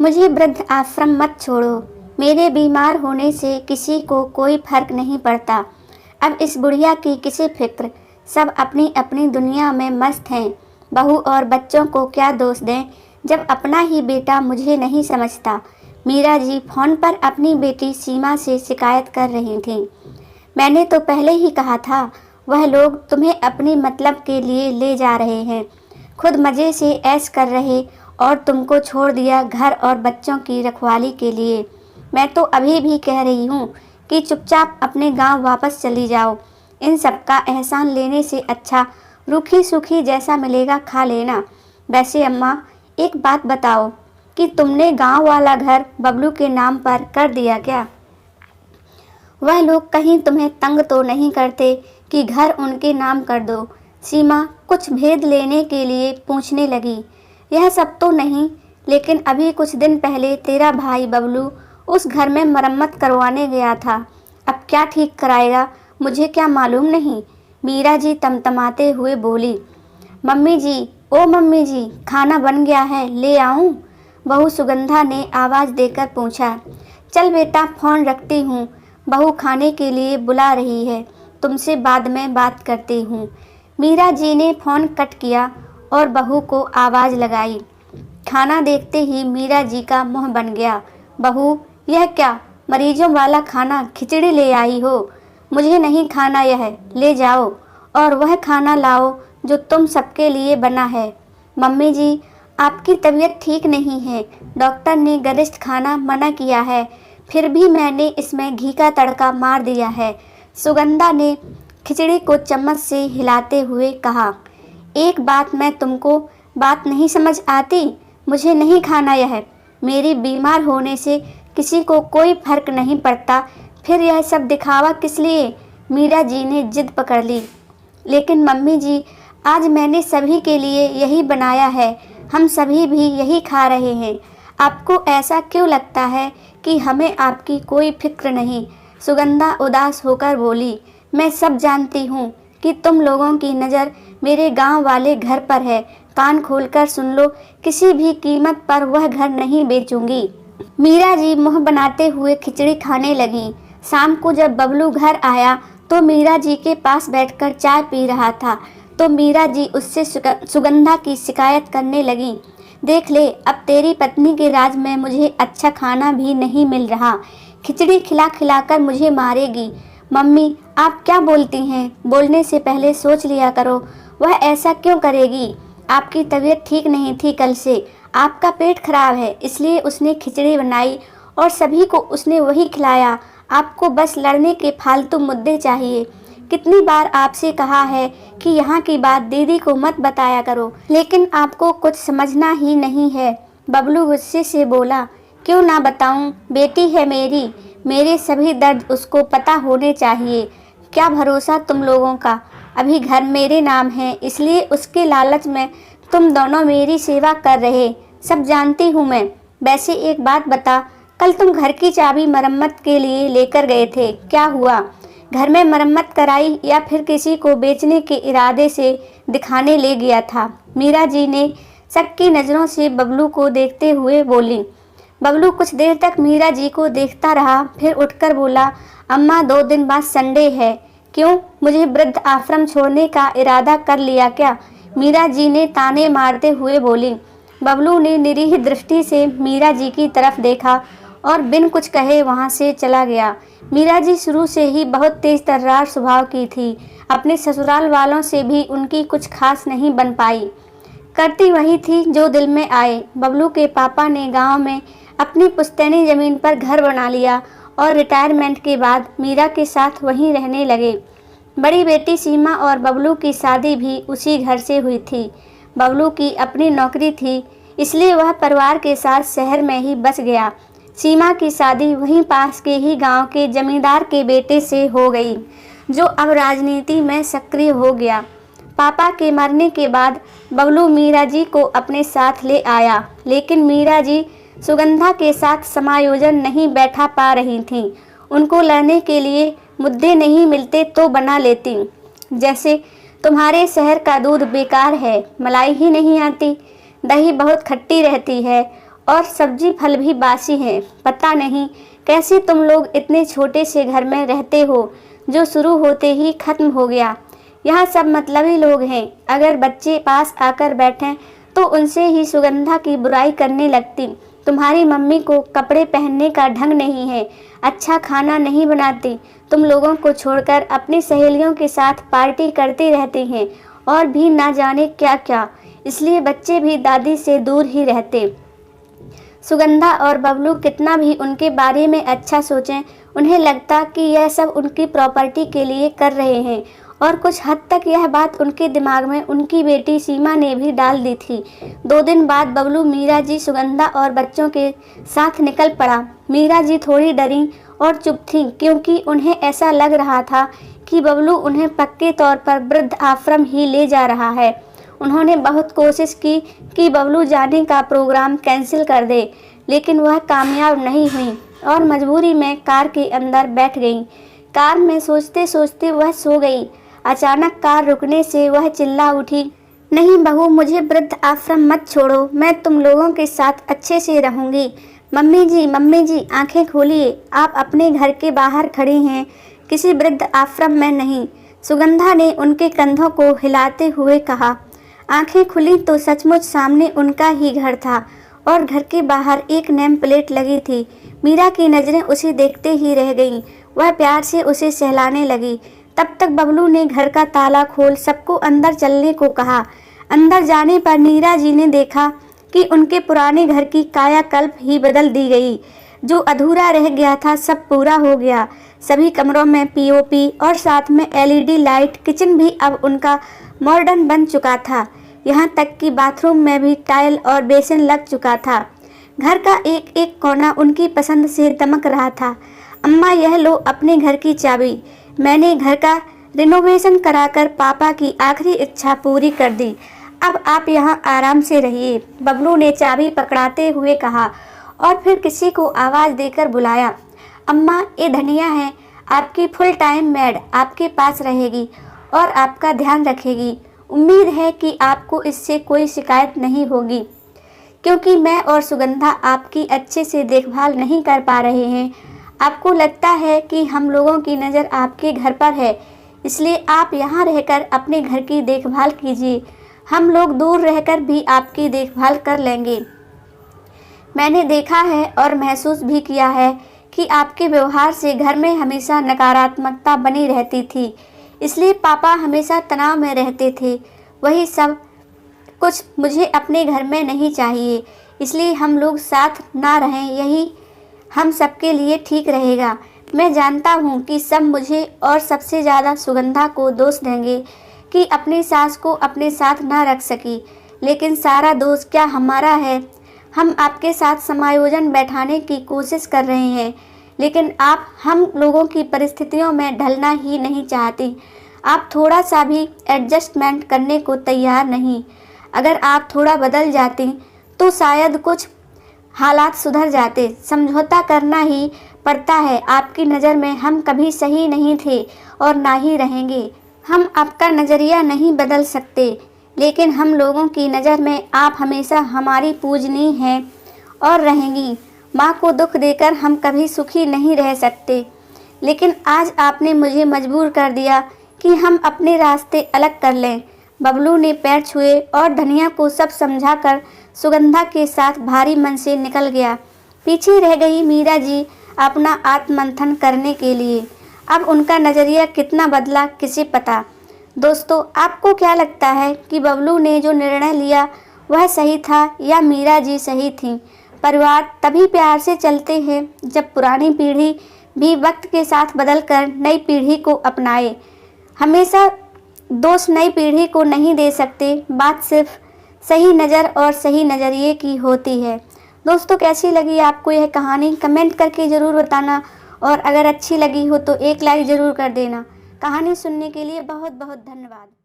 मुझे वृद्ध आश्रम मत छोड़ो। मेरे बीमार होने से किसी को कोई फर्क नहीं पड़ता। अब इस बुढ़िया की किसी फिक्र, सब अपनी अपनी दुनिया में मस्त हैं। बहू और बच्चों को क्या दोष दें जब अपना ही बेटा मुझे नहीं समझता। मीरा जी फोन पर अपनी बेटी सीमा से शिकायत कर रही थीं। मैंने तो पहले ही कहा था, वह लोग तुम्हें अपनी मतलब के लिए ले जा रहे हैं, खुद मज़े से ऐश कर रहे और तुमको छोड़ दिया घर और बच्चों की रखवाली के लिए। मैं तो अभी भी कह रही हूँ कि चुपचाप अपने गांव वापस चली जाओ। इन सब का एहसान लेने से अच्छा रूखी सूखी जैसा मिलेगा खा लेना। वैसे अम्मा, एक बात बताओ कि तुमने गांव वाला घर बबलू के नाम पर कर दिया क्या? वह लोग कहीं तुम्हें तंग तो नहीं करते कि घर उनके नाम कर दो? सीमा कुछ भेद लेने के लिए पूछने लगी। यह सब तो नहीं, लेकिन अभी कुछ दिन पहले तेरा भाई बबलू उस घर में मरम्मत करवाने गया था। अब क्या ठीक कराएगा मुझे क्या मालूम नहीं। मीरा जी तमतमाते हुए बोली। मम्मी जी, ओ मम्मी जी, खाना बन गया है, ले आऊं? बहू सुगंधा ने आवाज़ देकर पूछा। चल बेटा, फ़ोन रखती हूँ, बहू खाने के लिए बुला रही है, तुमसे बाद में बात करती हूँ। मीरा जी ने फ़ोन कट किया और बहू को आवाज़ लगाई। खाना देखते ही मीरा जी का मुंह बन गया। बहू, यह क्या मरीजों वाला खाना खिचड़ी ले आई हो? मुझे नहीं खाना, यह ले जाओ और वह खाना लाओ जो तुम सबके लिए बना है। मम्मी जी, आपकी तबीयत ठीक नहीं है, डॉक्टर ने गरिष्ठ खाना मना किया है, फिर भी मैंने इसमें घी का तड़का मार दिया है। सुगंधा ने खिचड़ी को चम्मच से हिलाते हुए कहा। एक बात मैं तुमको बात नहीं समझ आती, मुझे नहीं खाना यह। मेरी बीमार होने से किसी को कोई फर्क नहीं पड़ता, फिर यह सब दिखावा किस लिए? मीरा जी ने जिद पकड़ ली। लेकिन मम्मी जी, आज मैंने सभी के लिए यही बनाया है, हम सभी भी यही खा रहे हैं। आपको ऐसा क्यों लगता है कि हमें आपकी कोई फिक्र नहीं? सुगंधा उदास होकर बोली। मैं सब जानती हूँ कि तुम लोगों की नज़र मेरे गांव वाले घर पर है। कान खोलकर सुन लो, किसी भी कीमत पर वह घर नहीं बेचूंगी। मीरा जी मुँह बनाते हुए खिचड़ी खाने लगी। शाम को जब बबलू घर आया तो मीरा जी के पास बैठकर चाय पी रहा था, तो मीरा जी उससे सुगंधा की शिकायत करने लगी। देख ले, अब तेरी पत्नी के राज में मुझे अच्छा खाना भी नहीं मिल रहा, खिचड़ी खिला खिलाकर मुझे मारेगी। मम्मी, आप क्या बोलती हैं? बोलने से पहले सोच लिया करो, वह ऐसा क्यों करेगी? आपकी तबीयत ठीक नहीं थी कल से, आपका पेट खराब है, इसलिए उसने खिचड़ी बनाई और सभी को उसने वही खिलाया। आपको बस लड़ने के फालतू मुद्दे चाहिए। कितनी बार आपसे कहा है कि यहाँ की बात दीदी को मत बताया करो, लेकिन आपको कुछ समझना ही नहीं है। बबलू गुस्से से बोला। क्यों ना बताऊं, बेटी है मेरी, मेरे सभी दर्द उसको पता होने चाहिए। क्या भरोसा तुम लोगों का? अभी घर मेरे नाम है, इसलिए उसके लालच में तुम दोनों मेरी सेवा कर रहे, सब जानती हूँ मैं। वैसे एक बात बता, कल तुम घर की चाबी मरम्मत के लिए लेकर गए थे, क्या हुआ? घर में मरम्मत कराई या फिर किसी को बेचने के इरादे से दिखाने ले गया था? मीरा जी ने शक की नज़रों से बबलू को देखते हुए बोली। बबलू कुछ देर तक मीरा जी को देखता रहा, फिर उठकर बोला। अम्मा, 2 दिन बाद संडे है, क्यों मुझे वृद्ध आश्रम छोड़ने का इरादा कर लिया क्या? मीरा जी ने ताने मारते हुए बोली। बबलू ने निरीह दृष्टि से मीरा जी की तरफ देखा और बिन कुछ कहे वहां से चला गया। मीरा जी शुरू से ही बहुत तेज तर्रार स्वभाव की थी, अपने ससुराल वालों से भी उनकी कुछ खास नहीं बन पाई, करती वही थी जो दिल में आए। बबलू के पापा ने गांव में अपनी पुश्तैनी ज़मीन पर घर बना लिया और रिटायरमेंट के बाद मीरा के साथ वहीं रहने लगे। बड़ी बेटी सीमा और बबलू की शादी भी उसी घर से हुई थी। बबलू की अपनी नौकरी थी, इसलिए वह परिवार के साथ शहर में ही बस गया। सीमा की शादी वहीं पास के ही गांव के जमींदार के बेटे से हो गई, जो अब राजनीति में सक्रिय हो गया। पापा के मरने के बाद बबलू मीरा जी को अपने साथ ले आया, लेकिन मीरा जी सुगंधा के साथ समायोजन नहीं बैठा पा रही थीं। उनको लड़ने के लिए मुद्दे नहीं मिलते तो बना लेती, जैसे तुम्हारे शहर का दूध बेकार है, मलाई ही नहीं आती, दही बहुत खट्टी रहती है और सब्जी फल भी बासी है। पता नहीं कैसे तुम लोग इतने छोटे से घर में रहते हो जो शुरू होते ही खत्म हो गया। यहाँ सब मतलबी लोग हैं। अगर बच्चे पास आकर बैठें तो उनसे ही सुगंधा की बुराई करने लगती। तुम्हारी मम्मी को कपड़े पहनने का ढंग नहीं है, अच्छा खाना नहीं बनाती, तुम लोगों को छोड़कर अपनी सहेलियों के साथ पार्टी करती रहती हैं और भी ना जाने क्या क्या, इसलिए बच्चे भी दादी से दूर ही रहते। सुगंधा और बबलू कितना भी उनके बारे में अच्छा सोचें, उन्हें लगता कि यह सब उनकी प्रॉपर्टी के लिए कर रहे हैं और कुछ हद तक यह बात उनके दिमाग में उनकी बेटी सीमा ने भी डाल दी थी। 2 दिन बाद बबलू, मीरा जी, सुगंधा और बच्चों के साथ निकल पड़ा। मीरा जी थोड़ी डरी और चुप थी क्योंकि उन्हें ऐसा लग रहा था कि बबलू उन्हें पक्के तौर पर वृद्ध आश्रम ही ले जा रहा है। उन्होंने बहुत कोशिश की कि बबलू जाने का प्रोग्राम कैंसिल कर दे, लेकिन वह कामयाब नहीं हुई और मजबूरी में कार के अंदर बैठ गई। कार में सोचते सोचते वह सो गई। अचानक कार रुकने से वह चिल्ला उठी, नहीं बहू, मुझे वृद्ध आश्रम मत छोड़ो, मैं तुम लोगों के साथ अच्छे से रहूंगी। मम्मी जी आंखें खोलिए, आप अपने घर के बाहर खड़ी हैं, किसी वृद्ध आश्रम में नहीं। सुगंधा ने उनके कंधों को हिलाते हुए कहा। आंखें खुली तो सचमुच सामने उनका ही घर था और घर के बाहर एक नेम प्लेट लगी थी। मीरा की नज़रें उसे देखते ही रह गईं। वह प्यार से उसे सहलाने लगी। तब तक बबलू ने घर का ताला खोल सबको अंदर चलने को कहा। अंदर जाने पर मीरा जी ने देखा कि उनके पुराने घर की कायाकल्प ही बदल दी गई। जो अधूरा रह गया था सब पूरा हो गया। सभी कमरों में पीओपी और साथ में एलईडी लाइट, किचन भी अब उनका मॉडर्न बन चुका था। यहाँ तक कि बाथरूम में भी टाइल और बेसिन लग चुका था। घर का एक एक कोना उनकी पसंद से दमक रहा था। अम्मा, यह लो अपने घर की चाबी। मैंने घर का रिनोवेशन कराकर पापा की आखिरी इच्छा पूरी कर दी। अब आप यहाँ आराम से रहिए, बबलू ने चाबी पकड़ाते हुए कहा और फिर किसी को आवाज़ देकर बुलाया। अम्मा, ये धनिया है, आपकी फुल टाइम मेड आपके पास रहेगी और आपका ध्यान रखेगी। उम्मीद है कि आपको इससे कोई शिकायत नहीं होगी, क्योंकि मैं और सुगंधा आपकी अच्छे से देखभाल नहीं कर पा रहे हैं। आपको लगता है कि हम लोगों की नज़र आपके घर पर है, इसलिए आप यहाँ रहकर अपने घर की देखभाल कीजिए। हम लोग दूर रहकर भी आपकी देखभाल कर लेंगे। मैंने देखा है और महसूस भी किया है कि आपके व्यवहार से घर में हमेशा नकारात्मकता बनी रहती थी, इसलिए पापा हमेशा तनाव में रहते थे। वही सब कुछ मुझे अपने घर में नहीं चाहिए, इसलिए हम लोग साथ ना रहें, यही हम सबके लिए ठीक रहेगा। मैं जानता हूँ कि सब मुझे और सबसे ज़्यादा सुगंधा को दोष देंगे कि अपनी सास को अपने साथ ना रख सकी, लेकिन सारा दोष क्या हमारा है? हम आपके साथ समायोजन बैठाने की कोशिश कर रहे हैं, लेकिन आप हम लोगों की परिस्थितियों में ढलना ही नहीं चाहती। आप थोड़ा सा भी एडजस्टमेंट करने को तैयार नहीं। अगर आप थोड़ा बदल जाती तो शायद कुछ हालात सुधर जाते। समझौता करना ही पड़ता है। आपकी नज़र में हम कभी सही नहीं थे और ना ही रहेंगे। हम आपका नज़रिया नहीं बदल सकते, लेकिन हम लोगों की नज़र में आप हमेशा हमारी पूजनीय हैं और रहेंगी। माँ को दुख देकर हम कभी सुखी नहीं रह सकते, लेकिन आज आपने मुझे मजबूर कर दिया कि हम अपने रास्ते अलग कर लें। बबलू ने पैर छुए और धनिया को सब समझाकर सुगंधा के साथ भारी मन से निकल गया। पीछे रह गई मीरा जी अपना आत्ममंथन करने के लिए। अब उनका नज़रिया कितना बदला किसे पता। दोस्तों, आपको क्या लगता है कि बबलू ने जो निर्णय लिया वह सही था या मीरा जी सही थी? परिवार तभी प्यार से चलते हैं जब पुरानी पीढ़ी भी वक्त के साथ बदलकर नई पीढ़ी को अपनाए। हमेशा दोष नई पीढ़ी को नहीं दे सकते, बात सिर्फ सही नज़र और सही नज़रिए की होती है। दोस्तों, कैसी लगी आपको यह कहानी? कमेंट करके ज़रूर बताना और अगर अच्छी लगी हो तो एक लाइक ज़रूर कर देना। कहानी सुनने के लिए बहुत बहुत धन्यवाद।